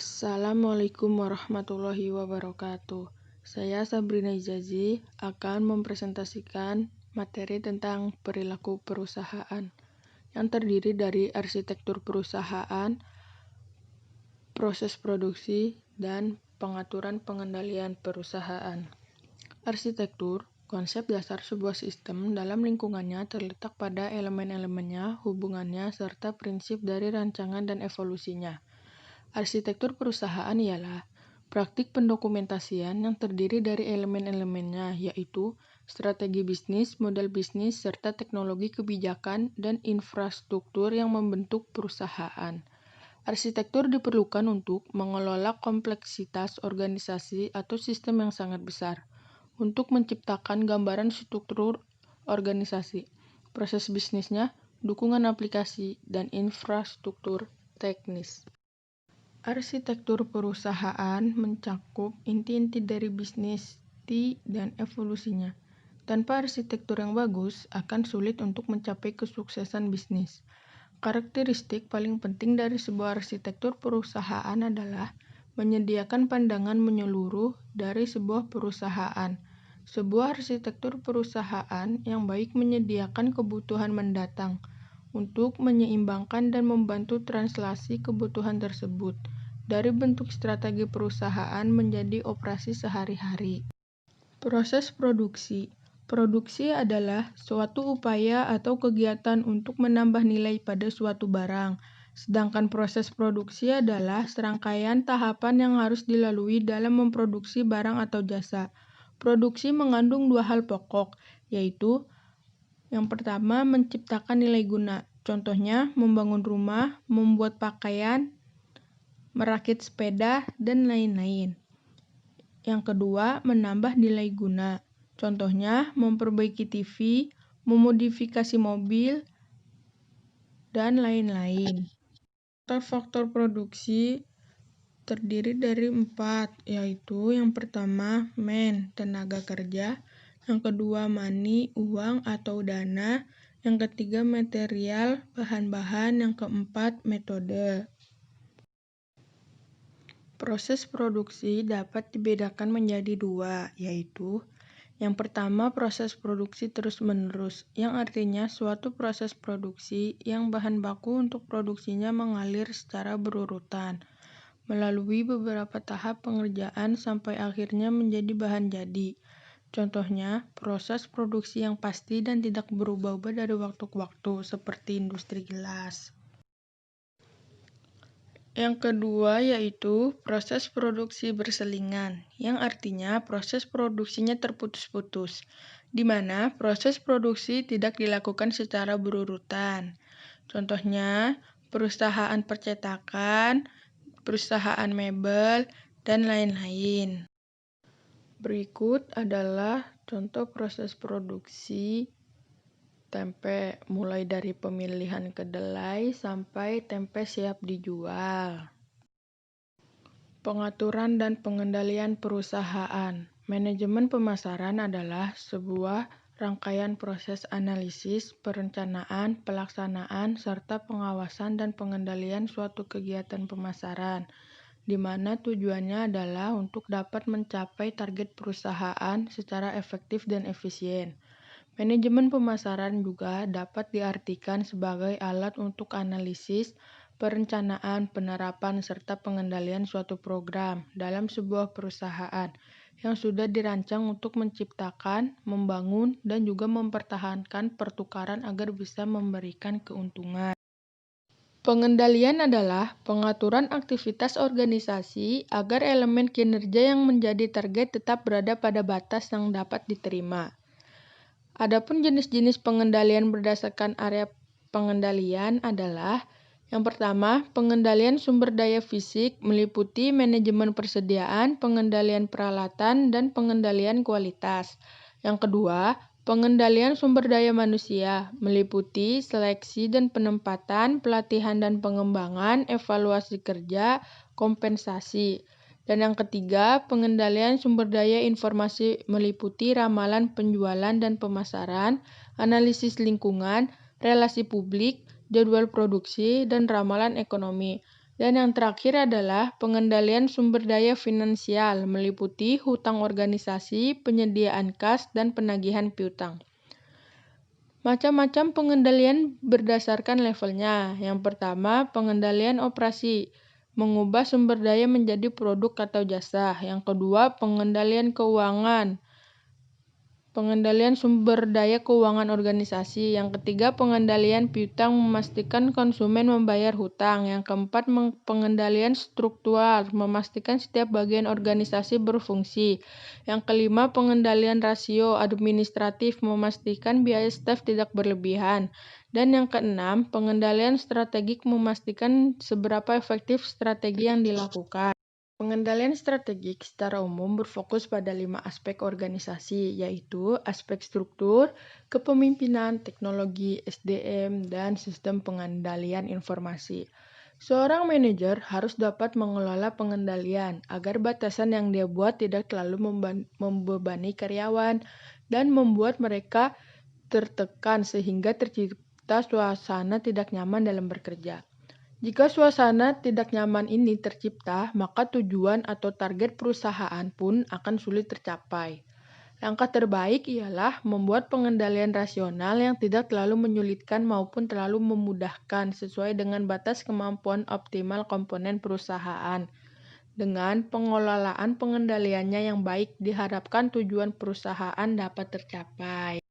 Assalamualaikum warahmatullahi wabarakatuh. Saya Sabrina Izazi akan mempresentasikan materi tentang perilaku perusahaan yang terdiri dari arsitektur perusahaan, proses produksi, dan pengaturan pengendalian perusahaan. Arsitektur, konsep dasar sebuah sistem dalam lingkungannya terletak pada elemen-elemennya, hubungannya, serta prinsip dari rancangan dan evolusinya. Arsitektur perusahaan ialah praktik pendokumentasian yang terdiri dari elemen-elemennya, yaitu strategi bisnis, model bisnis, serta teknologi kebijakan dan infrastruktur yang membentuk perusahaan. Arsitektur diperlukan untuk mengelola kompleksitas organisasi atau sistem yang sangat besar, untuk menciptakan gambaran struktur organisasi, proses bisnisnya, dukungan aplikasi, dan infrastruktur teknis. Arsitektur perusahaan mencakup inti-inti dari bisnis, dan evolusinya. Tanpa arsitektur yang bagus, akan sulit untuk mencapai kesuksesan bisnis. Karakteristik paling penting dari sebuah arsitektur perusahaan adalah menyediakan pandangan menyeluruh dari sebuah perusahaan. Sebuah arsitektur perusahaan yang baik menyediakan kebutuhan mendatang untuk menyeimbangkan dan membantu translasi kebutuhan tersebut dari bentuk strategi perusahaan menjadi operasi sehari-hari. Proses produksi. Produksi adalah suatu upaya atau kegiatan untuk menambah nilai pada suatu barang. Sedangkan proses produksi adalah serangkaian tahapan yang harus dilalui dalam memproduksi barang atau jasa. Produksi mengandung dua hal pokok, yaitu yang pertama, menciptakan nilai guna. Contohnya, membangun rumah, membuat pakaian, merakit sepeda, dan lain-lain. Yang kedua, menambah nilai guna. Contohnya, memperbaiki TV, memodifikasi mobil, dan lain-lain. Faktor-faktor produksi terdiri dari 4, yaitu yang pertama, tenaga kerja, yang kedua, money, uang atau dana, yang ketiga, material, bahan-bahan, yang keempat, metode. Proses produksi dapat dibedakan menjadi 2, yaitu yang pertama, proses produksi terus-menerus, yang artinya suatu proses produksi yang bahan baku untuk produksinya mengalir secara berurutan, melalui beberapa tahap pengerjaan sampai akhirnya menjadi bahan jadi. Contohnya, proses produksi yang pasti dan tidak berubah-ubah dari waktu ke waktu, seperti industri gelas. Yang kedua yaitu proses produksi berselingan, yang artinya proses produksinya terputus-putus, di mana proses produksi tidak dilakukan secara berurutan. Contohnya, perusahaan percetakan, perusahaan mebel, dan lain-lain. Berikut adalah contoh proses produksi tempe, mulai dari pemilihan kedelai sampai tempe siap dijual. Pengaturan dan pengendalian perusahaan. Manajemen pemasaran adalah sebuah rangkaian proses analisis, perencanaan, pelaksanaan, serta pengawasan dan pengendalian suatu kegiatan pemasaran, di mana tujuannya adalah untuk dapat mencapai target perusahaan secara efektif dan efisien. Manajemen pemasaran juga dapat diartikan sebagai alat untuk analisis, perencanaan, penerapan, serta pengendalian suatu program dalam sebuah perusahaan yang sudah dirancang untuk menciptakan, membangun, dan juga mempertahankan pertukaran agar bisa memberikan keuntungan. Pengendalian adalah pengaturan aktivitas organisasi agar elemen kinerja yang menjadi target tetap berada pada batas yang dapat diterima. Adapun jenis-jenis pengendalian berdasarkan area pengendalian adalah yang pertama, pengendalian sumber daya fisik meliputi manajemen persediaan, pengendalian peralatan, dan pengendalian kualitas. Yang kedua, pengendalian sumber daya manusia meliputi seleksi dan penempatan, pelatihan dan pengembangan, evaluasi kerja, kompensasi. Dan yang ketiga, pengendalian sumber daya informasi meliputi ramalan penjualan dan pemasaran, analisis lingkungan, relasi publik, jadwal produksi, dan ramalan ekonomi. Dan yang terakhir adalah pengendalian sumber daya finansial, meliputi hutang organisasi, penyediaan kas, dan penagihan piutang. Macam-macam pengendalian berdasarkan levelnya. Yang pertama, pengendalian operasi, mengubah sumber daya menjadi produk atau jasa. Yang kedua, pengendalian keuangan, pengendalian sumber daya keuangan organisasi. Yang ketiga, pengendalian piutang, memastikan konsumen membayar hutang. Yang keempat, pengendalian struktural, memastikan setiap bagian organisasi berfungsi. Yang kelima, pengendalian rasio administratif, memastikan biaya staf tidak berlebihan. Dan yang keenam, pengendalian strategik, memastikan seberapa efektif strategi yang dilakukan. Pengendalian strategik secara umum berfokus pada 5 aspek organisasi, yaitu aspek struktur, kepemimpinan, teknologi, SDM, dan sistem pengendalian informasi. Seorang manajer harus dapat mengelola pengendalian agar batasan yang dia buat tidak terlalu membebani karyawan dan membuat mereka tertekan sehingga tercipta suasana tidak nyaman dalam bekerja. Jika suasana tidak nyaman ini tercipta, maka tujuan atau target perusahaan pun akan sulit tercapai. Langkah terbaik ialah membuat pengendalian rasional yang tidak terlalu menyulitkan maupun terlalu memudahkan sesuai dengan batas kemampuan optimal komponen perusahaan. Dengan pengelolaan pengendaliannya yang baik, diharapkan tujuan perusahaan dapat tercapai.